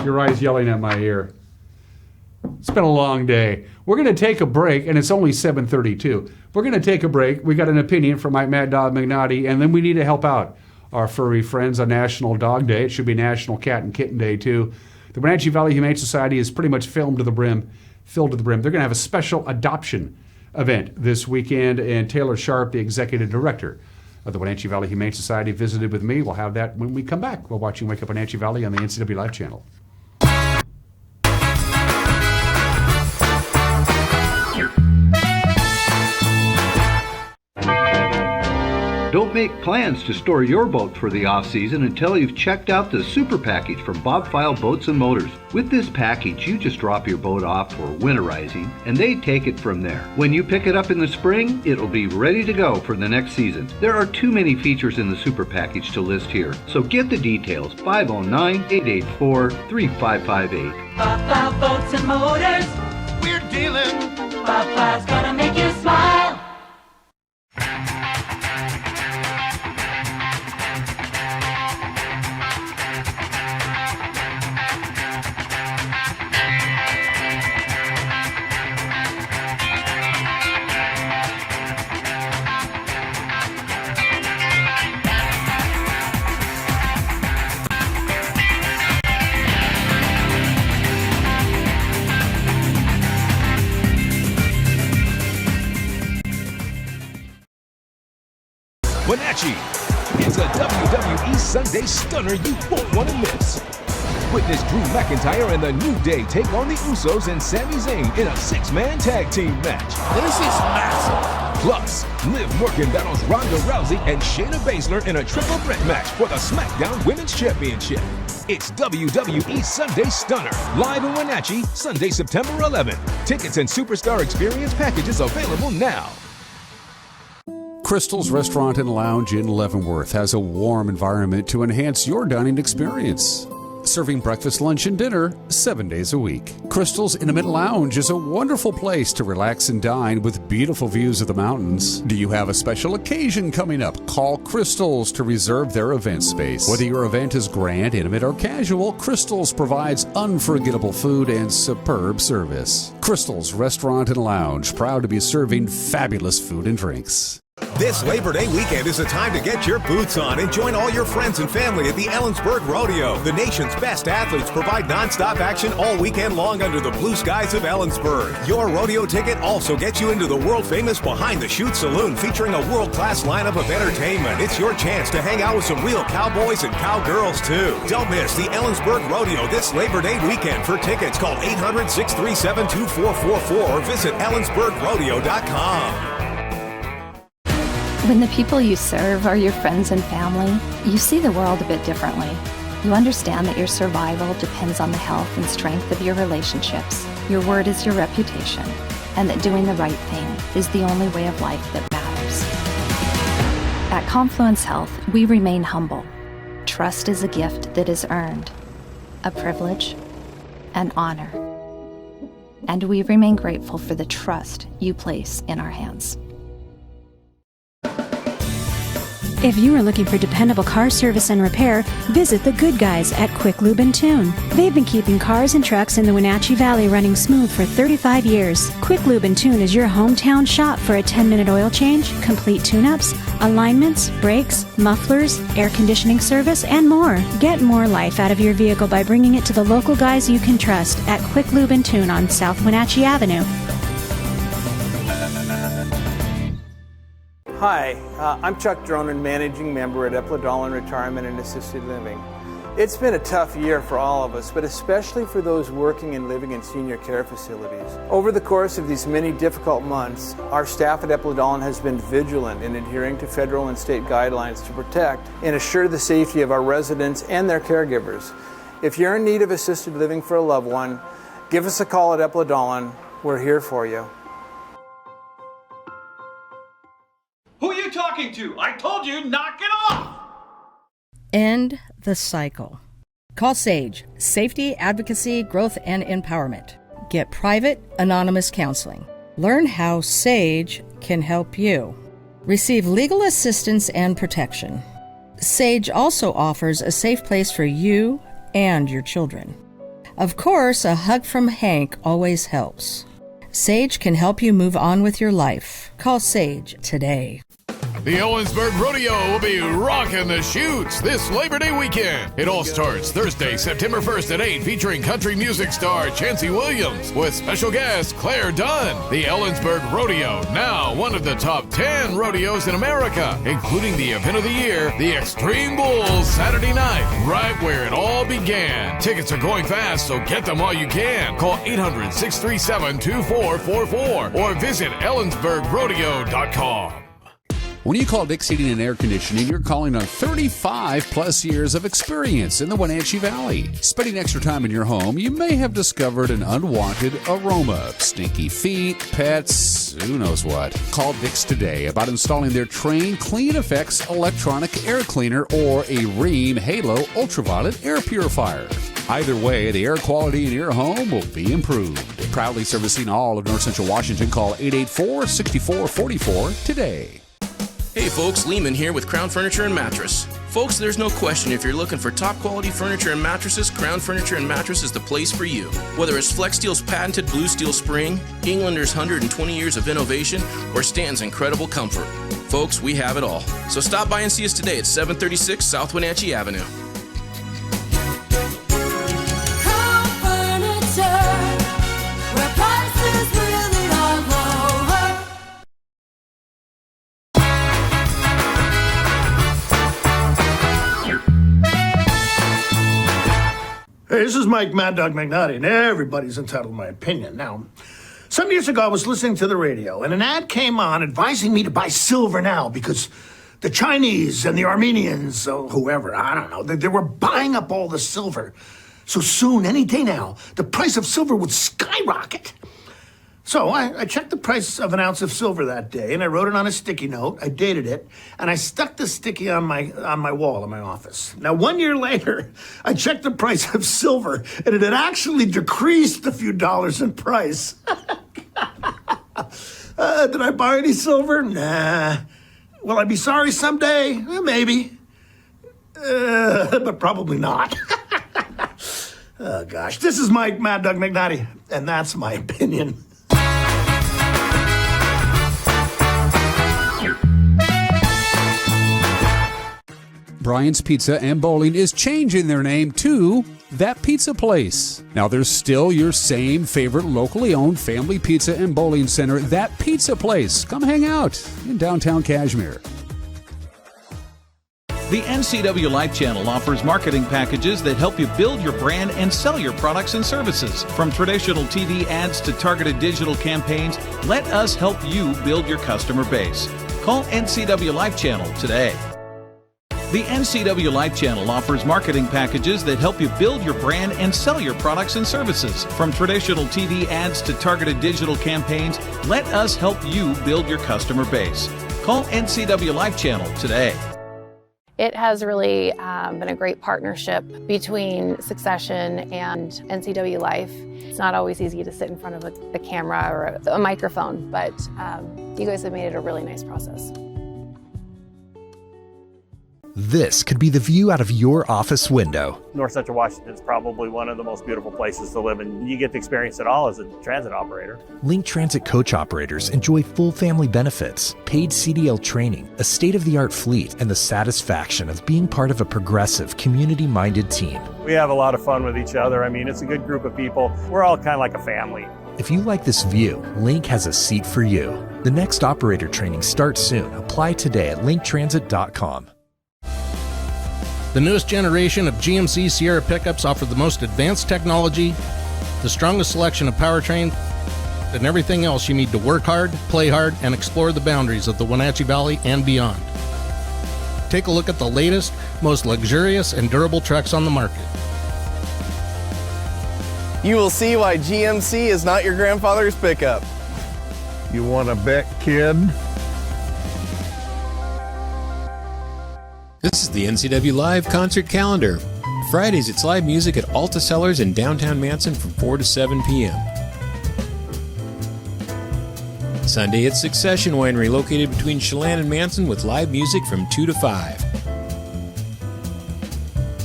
Uriah's yelling at my ear. It's been a long day. We're going to take a break, and it's only 7:32. We're going to take a break. We got an opinion from Mike Mad Dog McNaughty, and then we need to help out our furry friends on National Dog Day. It should be National Cat and Kitten Day, too. The Wenatchee Valley Humane Society is pretty much filled to the brim. They're going to have a special adoption event this weekend, and Taylor Sharp, the executive director of the Wenatchee Valley Humane Society, visited with me. We'll have that when we come back. We're watching Wake Up Wenatchee Valley on the NCW Live channel. Don't make plans to store your boat for the off-season until you've checked out the Super Package from Bob File Boats and Motors. With this package, you just drop your boat off for winterizing, and they take it from there. When you pick it up in the spring, it'll be ready to go for the next season. There are too many features in the Super Package to list here, so get the details. 509-884-3558. Bob File Boats and Motors. We're dealing. Bob File's gonna make you smile. Wenatchee, it's a WWE Sunday stunner you won't want to miss. Witness Drew McIntyre and the New Day take on the Usos and Sami Zayn in a 6-man tag team match. This is massive. Plus, Liv Morgan battles Ronda Rousey and Shayna Baszler in a triple threat match for the SmackDown Women's Championship. It's WWE Sunday Stunner, live in Wenatchee, Sunday, September 11th. Tickets and Superstar Experience packages available now. Crystal's Restaurant and Lounge in Leavenworth has a warm environment to enhance your dining experience. Serving breakfast, lunch, and dinner 7 days a week. Crystal's Intimate Lounge is a wonderful place to relax and dine with beautiful views of the mountains. Do you have a special occasion coming up? Call Crystal's to reserve their event space. Whether your event is grand, intimate, or casual, Crystal's provides unforgettable food and superb service. Crystal's Restaurant and Lounge, proud to be serving fabulous food and drinks. This Labor Day weekend is a time to get your boots on and join all your friends and family at the Ellensburg Rodeo. The nation's best athletes provide nonstop action all weekend long under the blue skies of Ellensburg. Your rodeo ticket also gets you into the world-famous Behind the Chute Saloon, featuring a world-class lineup of entertainment. It's your chance to hang out with some real cowboys and cowgirls, too. Don't miss the Ellensburg Rodeo this Labor Day weekend. For tickets, call 800-637-2444 or visit ellensburgrodeo.com. When the people you serve are your friends and family, you see the world a bit differently. You understand that your survival depends on the health and strength of your relationships. Your word is your reputation, and that doing the right thing is the only way of life that matters. At Confluence Health, we remain humble. Trust is a gift that is earned, a privilege, an honor. And we remain grateful for the trust you place in our hands. If you are looking for dependable car service and repair, visit the good guys at Quick Lube and Tune. They've been keeping cars and trucks in the Wenatchee Valley running smooth for 35 years. Quick Lube and Tune is your hometown shop for a 10-minute oil change, complete tune-ups, alignments, brakes, mufflers, air conditioning service, and more. Get more life out of your vehicle by bringing it to the local guys you can trust at Quick Lube and Tune on South Wenatchee Avenue. Hi, I'm Chuck Dronan, Managing Member at Epledollin Retirement and Assisted Living. It's been a tough year for all of us, but especially for those working and living in senior care facilities. Over the course of these many difficult months, our staff at Epledollin has been vigilant in adhering to federal and state guidelines to protect and assure the safety of our residents and their caregivers. If you're in need of assisted living for a loved one, give us a call at Epledollin. We're here for you. Who are you talking to? I told you, knock it off! End the cycle. Call SAGE, Safety, Advocacy, Growth, and Empowerment. Get private, anonymous counseling. Learn how SAGE can help you. Receive legal assistance and protection. SAGE also offers a safe place for you and your children. Of course, a hug from Hank always helps. SAGE can help you move on with your life. Call SAGE today. The Ellensburg Rodeo will be rocking the chutes this Labor Day weekend. It all starts Thursday, September 1st at 8, featuring country music star Chancey Williams with special guest Claire Dunn. The Ellensburg Rodeo, now one of the top 10 rodeos in America, including the event of the year, the Extreme Bulls Saturday night, right where it all began. Tickets are going fast, so get them while you can. Call 800-637-2444 or visit ellensburgrodeo.com. When you call Dick's Heating and Air Conditioning, you're calling on 35-plus years of experience in the Wenatchee Valley. Spending extra time in your home, you may have discovered an unwanted aroma. Stinky feet, pets, who knows what. Call Dick's today about installing their Train Clean Effects electronic air cleaner or a Rheem Halo ultraviolet air purifier. Either way, the air quality in your home will be improved. Proudly servicing all of North Central Washington, call 884-6444 today. Hey folks, Lehman here with Crown Furniture and Mattress. Folks, there's no question if you're looking for top quality furniture and mattresses, Crown Furniture and Mattress is the place for you. Whether it's Flex Steel's patented Blue Steel Spring, Englander's 120 years of innovation, or Stanton's incredible comfort. Folks, we have it all. So stop by and see us today at 736 South Wenatchee Avenue. Hey, this is Mike Mad Dog McNulty, and everybody's entitled to my opinion. Now, some years ago, I was listening to the radio, and an ad came on advising me to buy silver now because the Chinese and the Armenians, whoever, I don't know, they were buying up all the silver. So soon, any day now, the price of silver would skyrocket. So I checked the price of an ounce of silver that day, and I wrote it on a sticky note, I dated it, and I stuck the sticky on my wall in my office. Now, 1 year later, I checked the price of silver, and it had actually decreased a few dollars in price. Did I buy any silver? Nah. Will I be sorry someday? Maybe. But probably not. Oh, gosh. This is Mike Mad Dog McNulty, and that's my opinion. Brian's Pizza and Bowling is changing their name to That Pizza Place. Now, there's still your same favorite locally owned family pizza and bowling center, That Pizza Place. Come hang out in downtown Cashmere. The NCW Life Channel offers marketing packages that help you build your brand and sell your products and services. From traditional TV ads to targeted digital campaigns, let us help you build your customer base. Call NCW Life Channel today. The NCW Life Channel offers marketing packages that help you build your brand and sell your products and services. From traditional TV ads to targeted digital campaigns, let us help you build your customer base. Call NCW Life Channel today. It has really been a great partnership between Succession and NCW Life. It's not always easy to sit in front of a camera or a microphone, but you guys have made it a really nice process. This could be the view out of your office window. North Central Washington is probably one of the most beautiful places to live, and you get to experience it all as a transit operator. Link Transit coach operators enjoy full family benefits, paid CDL training, a state-of-the-art fleet, and the satisfaction of being part of a progressive, community-minded team. We have a lot of fun with each other. I mean, it's a good group of people. We're all kind of like a family. If you like this view, Link has a seat for you. The next operator training starts soon. Apply today at linktransit.com. The newest generation of GMC Sierra pickups offer the most advanced technology, the strongest selection of powertrain, and everything else you need to work hard, play hard, and explore the boundaries of the Wenatchee Valley and beyond. Take a look at the latest, most luxurious and durable trucks on the market. You will see why GMC is not your grandfather's pickup. You want to bet, kid? This is the NCW Live concert calendar. Fridays, it's live music at Alta Cellars in downtown Manson from 4 to 7 p.m. Sunday, it's Succession Winery located between Chelan and Manson with live music from 2 to 5.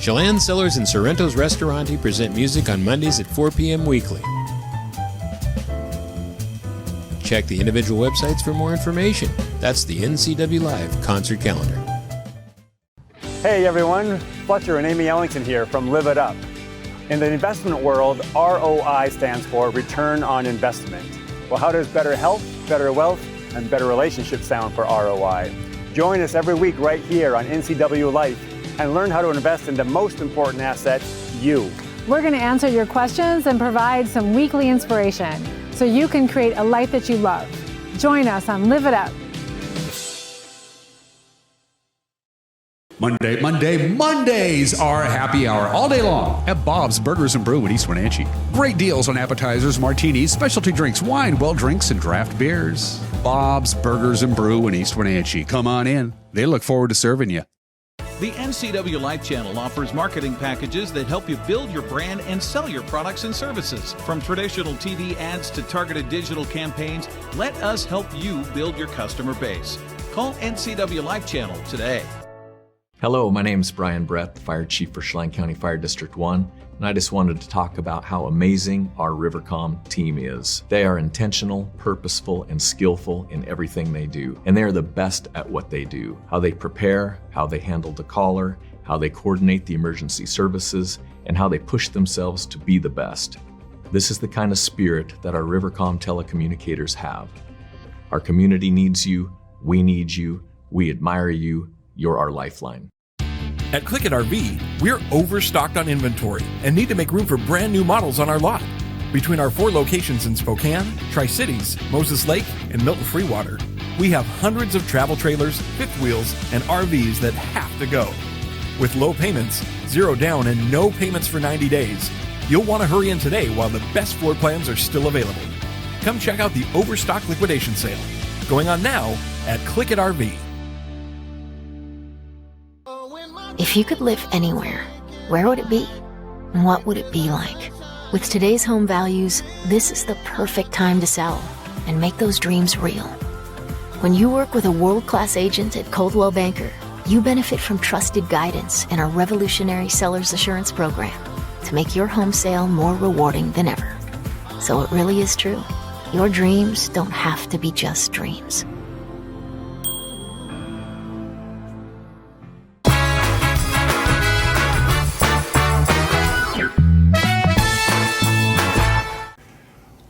Chelan Cellars and Sorrento's Restaurante present music on Mondays at 4 p.m. weekly. Check the individual websites for more information. That's the NCW Live concert calendar. Hey everyone, Fletcher and Amy Ellington here from Live It Up. In the investment world, ROI stands for Return on Investment. Well, how does better health, better wealth, and better relationships sound for ROI? Join us every week right here on NCW Life and learn how to invest in the most important asset, you. We're going to answer your questions and provide some weekly inspiration so you can create a life that you love. Join us on Live It Up. Mondays are happy hour all day long at Bob's Burgers and Brew in East Wenatchee. Great deals on appetizers, martinis, specialty drinks, wine, well drinks, and draft beers. Bob's Burgers and Brew in East Wenatchee. Come on in. They look forward to serving you. The NCW Life Channel offers marketing packages that help you build your brand and sell your products and services. From traditional TV ads to targeted digital campaigns, let us help you build your customer base. Call NCW Life Channel today. Hello, my name is Brian Brett, the Fire Chief for Chelan County Fire District 1, and I just wanted to talk about how amazing our Rivercom team is. They are intentional, purposeful, and skillful in everything they do, and they are the best at what they do. How they prepare, how they handle the caller, how they coordinate the emergency services, and how they push themselves to be the best. This is the kind of spirit that our Rivercom telecommunicators have. Our community needs you, we need you, we admire you, you're our lifeline. At Click It RV, we're overstocked on inventory and need to make room for brand new models on our lot. Between our 4 locations in Spokane, Tri-Cities, Moses Lake, and Milton Freewater, we have hundreds of travel trailers, fifth wheels, and RVs that have to go. With low payments, 0 down, and no payments for 90 days, you'll want to hurry in today while the best floor plans are still available. Come check out the Overstock Liquidation Sale, going on now at Click It RV. If you could live anywhere, where would it be? And what would it be like? With today's home values, this is the perfect time to sell and make those dreams real. When you work with a world-class agent at Coldwell Banker, you benefit from trusted guidance in our revolutionary Seller's Assurance Program to make your home sale more rewarding than ever. So it really is true. Your dreams don't have to be just dreams.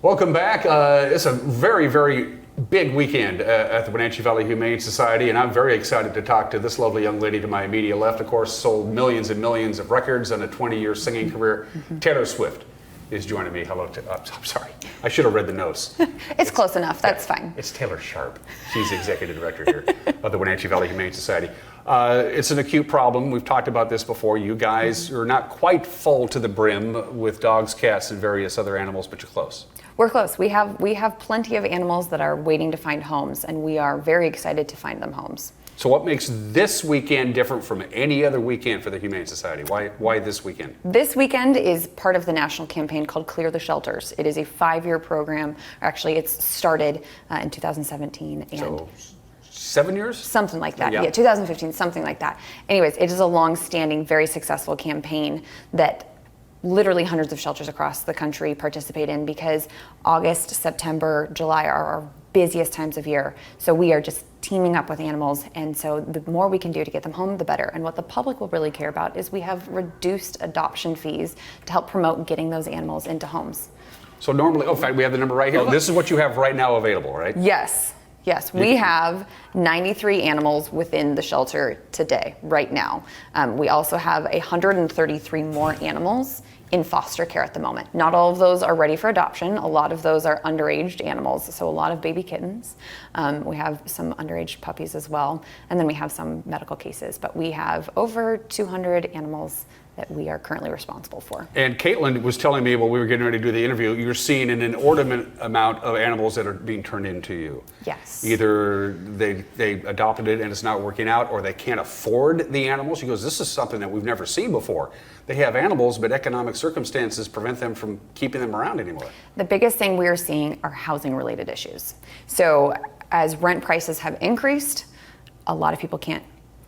Welcome back. It's a very, very big weekend at the Wenatchee Valley Humane Society, and I'm very excited to talk to this lovely young lady to my immediate left. Of course, sold millions and millions of records and a 20-year singing career. Taylor Swift is joining me. Hello, I'm sorry. I should have read the notes. It's close enough. That's fine. It's Taylor Sharp. She's the executive director here of the Wenatchee Valley Humane Society. It's an acute problem. We've talked about this before. You guys are not quite full to the brim with dogs, cats, and various other animals, but you're close. We're close. We have plenty of animals that are waiting to find homes, and we are very excited to find them homes. So what makes this weekend different from any other weekend for the Humane Society? Why this weekend? This weekend is part of the national campaign called Clear the Shelters. It is a 5-year program. Actually, it's started in 2017. And so 7 years? Something like that. Yeah, 2015, something like that. Anyways, it is a long-standing, very successful campaign that literally hundreds of shelters across the country participate in, because August, September, July are our busiest times of year. So we are just teaming up with animals, and so the more we can do to get them home, the better. And what the public will really care about is we have reduced adoption fees to help promote getting those animals into homes. So normally, in fact, we have the number right here. This is what you have right now available, right? Yes. Yes, we have 93 animals within the shelter today, right now. We also have 133 more animals in foster care at the moment. Not all of those are ready for adoption. A lot of those are underaged animals, so a lot of baby kittens. We have some underage puppies as well, and then we have some medical cases. But we have over 200 animals that we are currently responsible for. And Caitlin was telling me while we were getting ready to do the interview, you're seeing an inordinate amount of animals that are being turned into you. Yes. Either they adopted it and it's not working out, or they can't afford the animals. She goes, this is something that we've never seen before. They have animals, but economic circumstances prevent them from keeping them around anymore. The biggest thing we're seeing are housing-related issues. So as rent prices have increased, a lot of people can't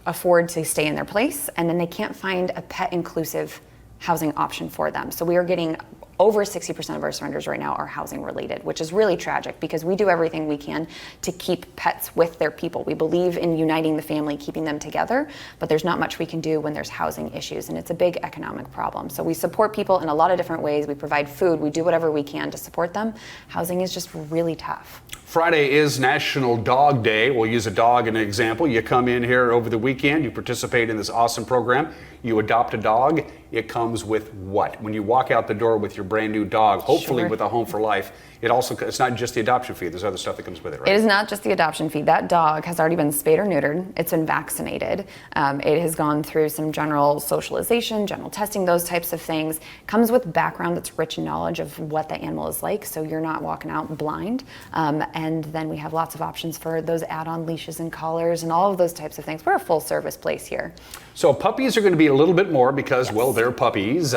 afford to stay in their place, and then they can't find a pet-inclusive housing option for them. So we are getting over 60% of our surrenders right now are housing related, which is really tragic because we do everything we can to keep pets with their people. We believe in uniting the family, keeping them together, but there's not much we can do when there's housing issues, and it's a big economic problem. So we support people in a lot of different ways. We provide food, we do whatever we can to support them. Housing is just really tough. Friday is National Dog Day. We'll use a dog as an example. You come in here over the weekend, you participate in this awesome program, you adopt a dog. It comes with what? When you walk out the door with your brand new dog, hopefully with a home for life, it's not just the adoption fee, there's other stuff that comes with it, right? It is not just the adoption fee. That dog has already been spayed or neutered. It's been vaccinated. It has gone through some general socialization, general testing, those types of things. Comes with background that's rich in knowledge of what the animal is like, so you're not walking out blind. And then we have lots of options for those add-on leashes and collars and all of those types of things. We're a full-service place here. So puppies are going to be a little bit more because, well, they're puppies.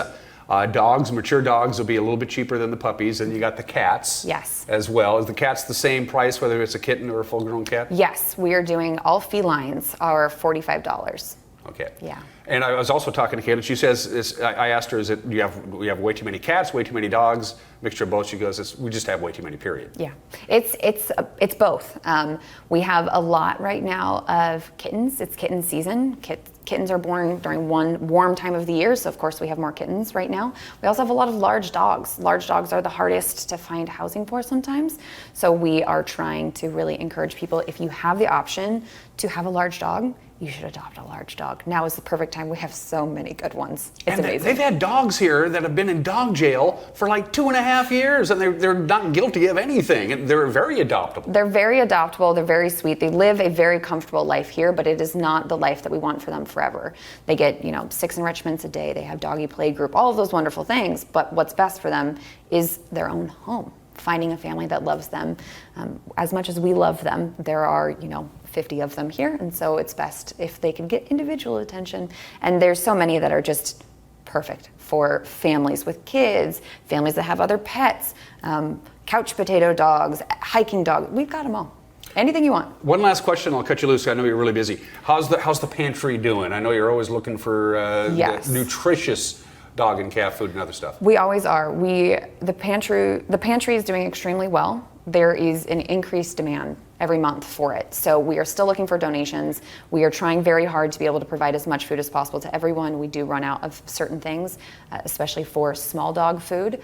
Dogs, mature dogs will be a little bit cheaper than the puppies, and you got the cats as well. Is the cats the same price, whether it's a kitten or a full-grown cat? Yes, we are doing all felines are $45. Okay. Yeah. And I was also talking to Caitlin. She says, I asked her, we have way too many cats, way too many dogs, mixture of both? She goes, we just have way too many, period. Yeah, it's both. We have a lot right now of kittens. It's kitten season. Kittens are born during one warm time of the year, so of course we have more kittens right now. We also have a lot of large dogs. Large dogs are the hardest to find housing for sometimes, so we are trying to really encourage people, if you have the option to have a large dog, you should adopt a large dog. Now is the perfect time. We have so many good ones. It's amazing. They've had dogs here that have been in dog jail for like 2.5 years, and they're not guilty of anything. And they're very adoptable. They're very adoptable. They're very sweet. They live a very comfortable life here, but it is not the life that we want for them forever. They get, 6 enrichments a day. They have doggy play group, all of those wonderful things. But what's best for them is their own home. Finding a family that loves them as much as we love them. There are, 50 of them here, and so it's best if they can get individual attention. And there's so many that are just perfect for families with kids, families that have other pets, couch potato dogs, hiking dogs. We've got them all. Anything you want. One last question, I'll cut you loose. I know you're really busy. How's the pantry doing? I know you're always looking for nutritious dog and cat food and other stuff. We always are. The pantry is doing extremely well. There is an increased demand every month for it. So we are still looking for donations. We are trying very hard to be able to provide as much food as possible to everyone. We do run out of certain things, especially for small dog food,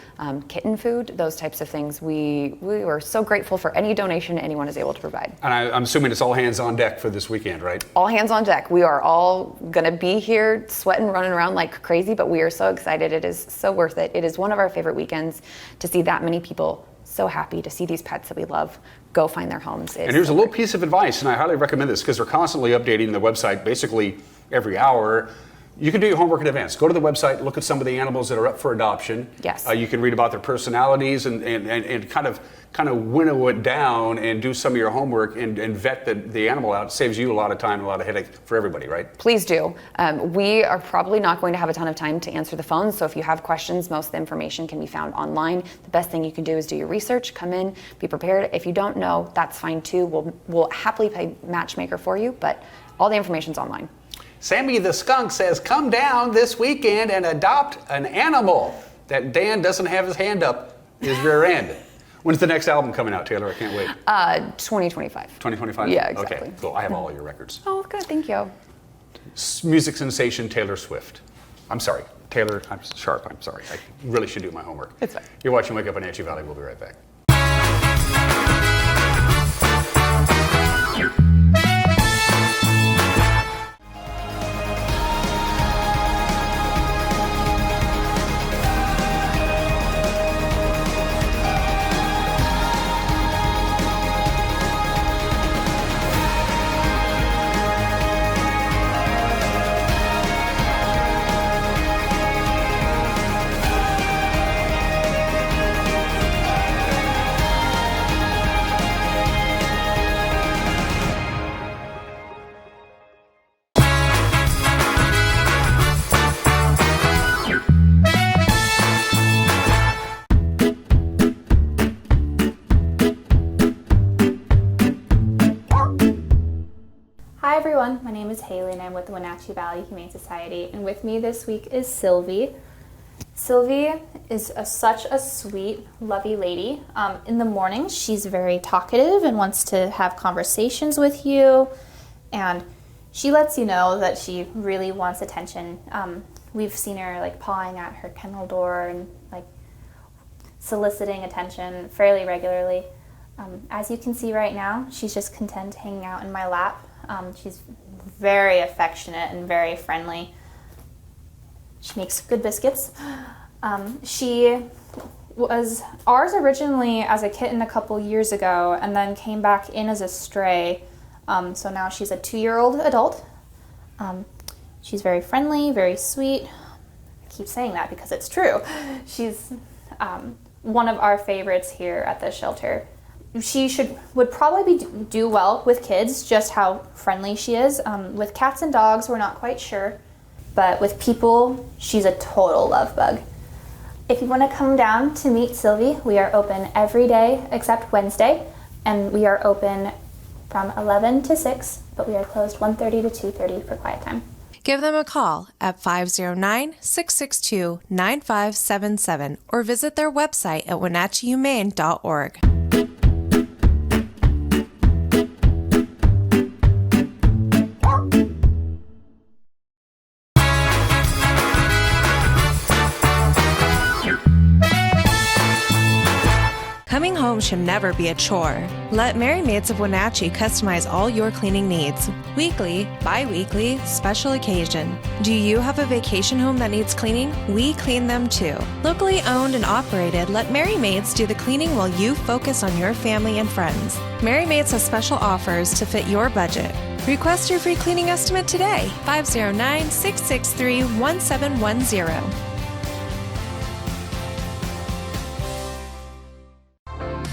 kitten food, those types of things. We are so grateful for any donation anyone is able to provide. And I'm assuming it's all hands on deck for this weekend, right? All hands on deck. We are all gonna be here sweating, running around like crazy, but we are so excited. It is so worth it. It is one of our favorite weekends to see that many people so happy to see these pets that we love go find their homes. And here's a little piece of advice, and I highly recommend this because they're constantly updating the website basically every hour. You can do your homework in advance. Go to the website, look at some of the animals that are up for adoption. Yes. You can read about their personalities and kind of winnow it down and do some of your homework and vet the animal out. It saves you a lot of time and a lot of headache for everybody, right? Please do. We are probably not going to have a ton of time to answer the phone, so if you have questions, most of the information can be found online. The best thing you can do is do your research, come in, be prepared. If you don't know, that's fine too. We'll happily pay matchmaker for you, but all the information's online. Sammy the skunk says, come down this weekend and adopt an animal. That Dan doesn't have his hand up, his rear end. When's the next album coming out, Taylor? I can't wait. 2025. 2025? Yeah, exactly. Okay, cool. I have all your records. Oh, good. Thank you. Music sensation Taylor Swift. I'm sorry. Taylor, I'm sharp. I'm sorry. I really should do my homework. It's fine. You're watching Wake Up Wenatchee Valley. We'll be right back. Hi everyone, my name is Haley and I'm with the Wenatchee Valley Humane Society, and with me this week is Sylvie. Sylvie is such a sweet, lovey lady. In the morning she's very talkative and wants to have conversations with you, and she lets you know that she really wants attention. We've seen her like pawing at her kennel door and like soliciting attention fairly regularly. As you can see right now, she's just content hanging out in my lap. She's very affectionate and very friendly. She makes good biscuits. She was ours originally as a kitten a couple years ago and then came back in as a stray. So now she's a 2-year-old adult. She's very friendly, very sweet. I keep saying that because it's true. She's one of our favorites here at the shelter. She would probably do well with kids, just how friendly she is. With cats and dogs, we're not quite sure. But with people, she's a total love bug. If you want to come down to meet Sylvie, we are open every day except Wednesday. And we are open from 11 to 6, but we are closed 1:30 to 2:30 for quiet time. Give them a call at 509-662-9577 or visit their website at wenatcheehumane.org. Coming home should never be a chore. Let Merry Maids of Wenatchee customize all your cleaning needs. Weekly, bi-weekly, special occasion. Do you have a vacation home that needs cleaning? We clean them too. Locally owned and operated, let Merry Maids do the cleaning while you focus on your family and friends. Merry Maids has special offers to fit your budget. Request your free cleaning estimate today. 509-663-1710.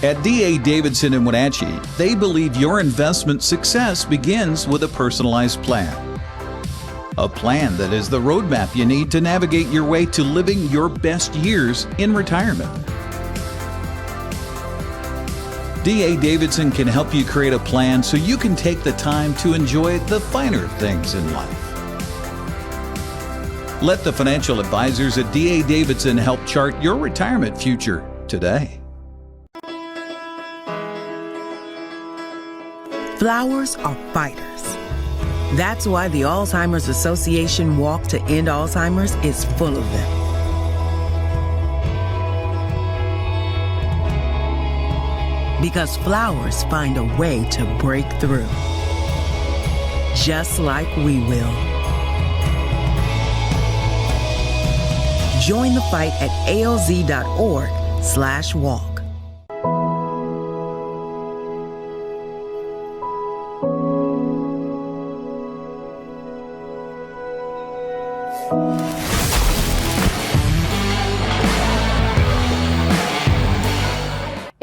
At D.A. Davidson in Wenatchee, they believe your investment success begins with a personalized plan. A plan that is the roadmap you need to navigate your way to living your best years in retirement. D.A. Davidson can help you create a plan so you can take the time to enjoy the finer things in life. Let the financial advisors at D.A. Davidson help chart your retirement future today. Flowers are fighters. That's why the Alzheimer's Association Walk to End Alzheimer's is full of them. Because flowers find a way to break through. Just like we will. Join the fight at alz.org/walk.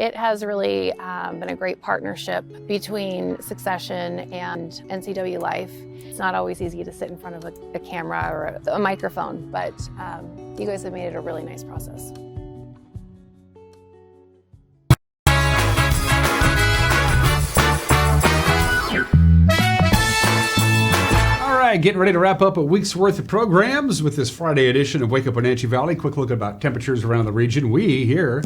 It has really been a great partnership between Succession and NCW Life. It's not always easy to sit in front of a camera or a microphone, but you guys have made it a really nice process. All right, getting ready to wrap up a week's worth of programs with this Friday edition of Wake Up Wenatchee Valley. Quick look about temperatures around the region. We here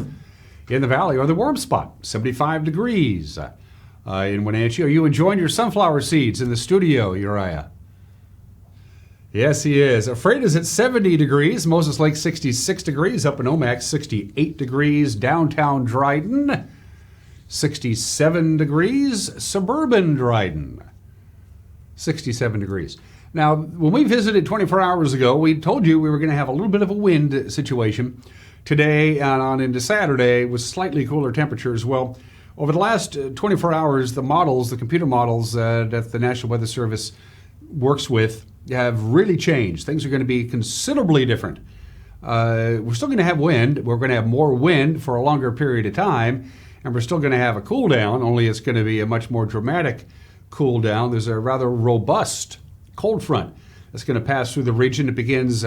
in the valley are the warm spot, 75 degrees in Wenatchee. Are you enjoying your sunflower seeds in the studio, Uriah? Yes, he is. Afraid is at 70 degrees. Moses Lake, 66 degrees. Up in Omak, 68 degrees. Downtown Dryden, 67 degrees. Suburban Dryden, 67 degrees. Now, when we visited 24 hours ago, we told you we were going to have a little bit of a wind situation. Today and on into Saturday with slightly cooler temperatures. Well, over the last 24 hours, the computer models that the National Weather Service works with have really changed. Things are going to be considerably different. We're still going to have wind. We're going to have more wind for a longer period of time, and we're still going to have a cool down, only it's going to be a much more dramatic cool down. There's a rather robust cold front that's going to pass through the region. It begins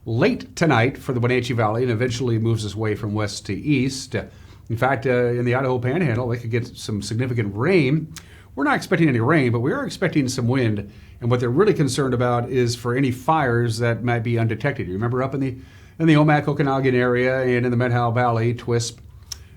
late tonight for the Wenatchee Valley and eventually moves its way from west to east. In fact, in the Idaho Panhandle, they could get some significant rain. We're not expecting any rain, but we are expecting some wind. And what they're really concerned about is for any fires that might be undetected. You remember up in the Omak, Okanagan area and in the Methow Valley, Twisp,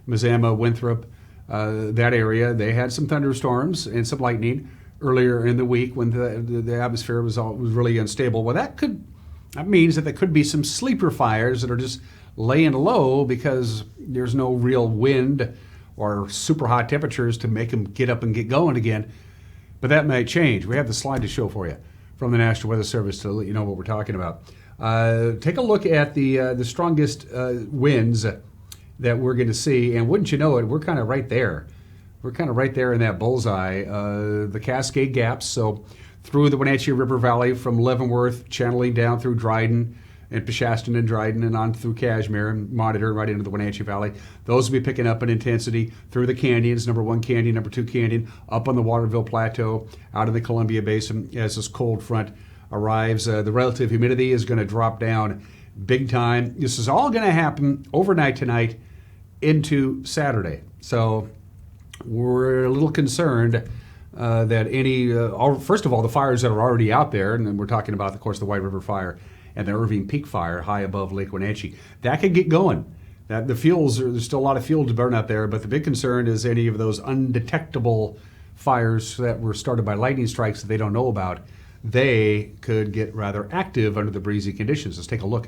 Mazama, Winthrop, that area, they had some thunderstorms and some lightning earlier in the week when the atmosphere was really unstable. Well, that means that there could be some sleeper fires that are just laying low because there's no real wind or super hot temperatures to make them get up and get going again. But that may change. We have the slide to show for you from the National Weather Service to let you know what we're talking about. Take a look at the strongest winds that we're going to see, and wouldn't you know it, we're kind of right there. We're kind of right there in that bullseye. The Cascade Gaps, so through the Wenatchee River Valley from Leavenworth, channeling down through Dryden and Peshastin and Dryden and on through Cashmere and Monitor right into the Wenatchee Valley. Those will be picking up in intensity through the canyons, number 1 canyon, number 2 canyon, up on the Waterville Plateau, out of the Columbia Basin as this cold front arrives. The relative humidity is going to drop down big time. This is all going to happen overnight tonight into Saturday. So we're a little concerned that any, first of all, the fires that are already out there, and then we're talking about, of course, the White River Fire and the Irving Peak Fire high above Lake Wenatchee. That could get going. The fuels, there's still a lot of fuel to burn out there, but the big concern is any of those undetectable fires that were started by lightning strikes that they don't know about. They could get rather active under the breezy conditions. Let's take a look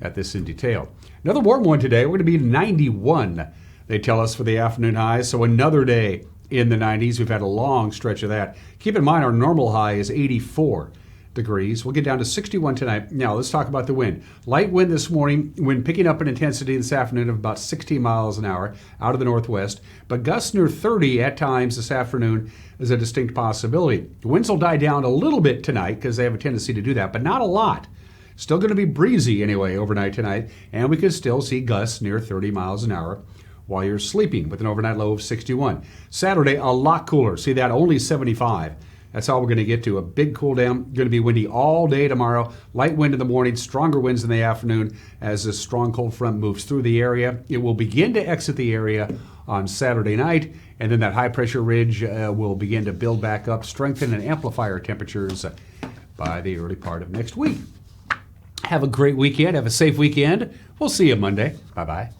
at this in detail. Another warm one today. We're going to be 91, they tell us, for the afternoon highs. So another day in the 90s. We've had a long stretch of that. Keep in mind our normal high is 84 degrees. We'll get down to 61 tonight. Now let's talk about the wind. Light wind this morning, wind picking up in intensity this afternoon of about 16 miles an hour out of the northwest, but gusts near 30 at times this afternoon is a distinct possibility. The winds will die down a little bit tonight because they have a tendency to do that, but not a lot. Still going to be breezy anyway overnight tonight, and we could still see gusts near 30 miles an hour while you're sleeping with an overnight low of 61. Saturday, a lot cooler. See that? Only 75. That's all we're going to get to. A big cool down. Going to be windy all day tomorrow. Light wind in the morning, stronger winds in the afternoon as this strong cold front moves through the area. It will begin to exit the area on Saturday night, and then that high pressure ridge will begin to build back up, strengthen and amplify our temperatures by the early part of next week. Have a great weekend. Have a safe weekend. We'll see you Monday. Bye-bye.